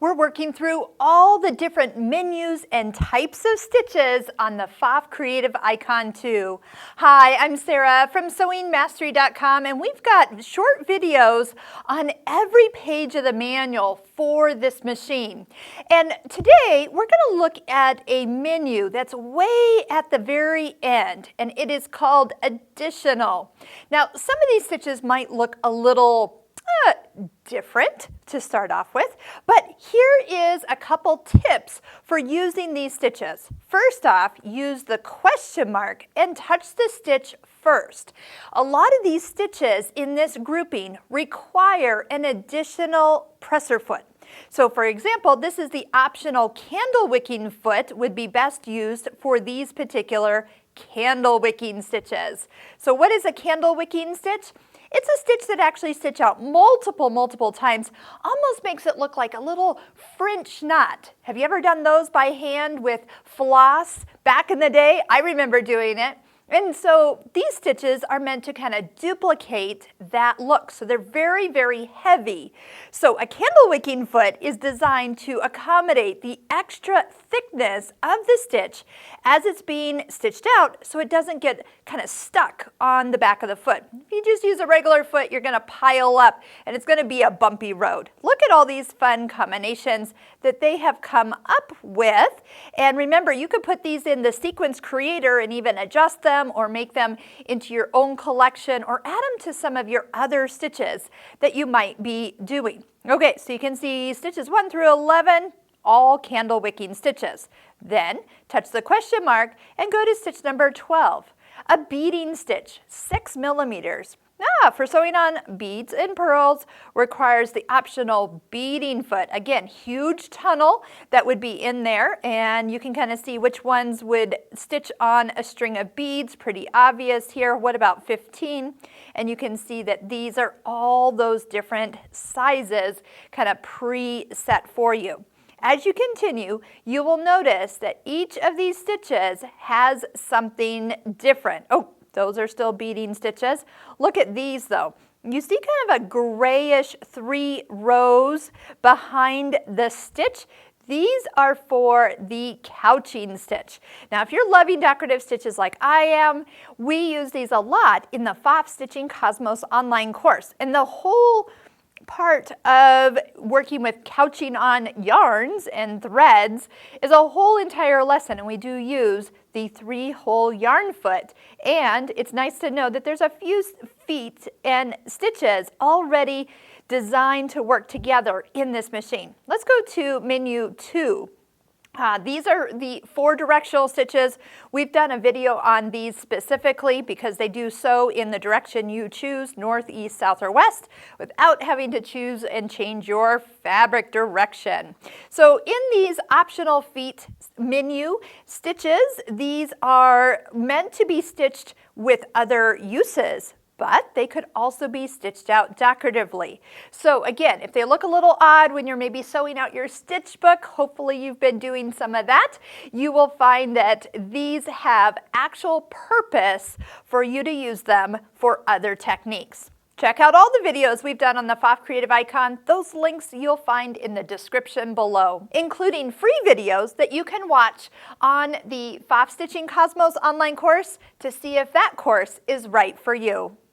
We're working through all the different menus and types of stitches on the Pfaff Creative Icon 2. Hi, I'm Sarah from sewingmastery.com, and we've got short videos on every page of the manual for this machine. And today we're going to look at a menu that's way at the very end, and it is called Additional. Now, some of these stitches might look a little different to start off with, but here is a couple tips for using these stitches. First off, use the question mark and touch the stitch first. A lot of these stitches in this grouping require an additional presser foot. So for example, this is the optional candle wicking foot would be best used for these particular candle wicking stitches. So what is a candle wicking stitch? It's a stitch that actually stitch out multiple times, almost makes it look like a little French knot. Have you ever done those by hand with floss? Back in the day, I remember doing it. And so these stitches are meant to kind of duplicate that look. So they're very heavy. So a candle wicking foot is designed to accommodate the extra thickness of the stitch as it's being stitched out so it doesn't get kind of stuck on the back of the foot. If you just use a regular foot, you're going to pile up and it's going to be a bumpy road. Look at all these fun combinations that they have come up with. And remember, you could put these in the sequence creator and even adjust them or make them into your own collection or add them to some of your other stitches that you might be doing. Okay, so you can see stitches 1 through 11, all candle wicking stitches. Then touch the question mark and go to stitch number 12, a beading stitch, 6 millimeters. For sewing on beads and pearls requires the optional beading foot. Again, huge tunnel that would be in there, and you can kind of see which ones would stitch on a string of beads. Pretty obvious here. What about 15? And you can see that these are all those different sizes kind of pre-set for you. As you continue, you will notice that each of these stitches has something different. Oh, those are still beading stitches. Look at these though. You see kind of a grayish 3 rows behind the stitch. These are for the couching stitch. Now, if you're loving decorative stitches like I am, we use these a lot in the Pfaff Stitching Cosmos online course. And the whole part of working with couching on yarns and threads is a whole entire lesson, and we do use the 3-hole yarn foot. And it's nice to know that there's a few feet and stitches already designed to work together in this machine. Let's go to menu 2. These are the 4 directional stitches. We've done a video on these specifically because they do sew in the direction you choose, north, east, south, or west, without having to choose and change your fabric direction. So in these optional feet menu stitches, these are meant to be stitched with other uses, but they could also be stitched out decoratively. So again, if they look a little odd when you're maybe sewing out your stitch book, hopefully you've been doing some of that, you will find that these have actual purpose for you to use them for other techniques. Check out all the videos we've done on the Pfaff Creative Icon. Those links you'll find in the description below, including free videos that you can watch on the Pfaff Stitching Cosmos online course to see if that course is right for you.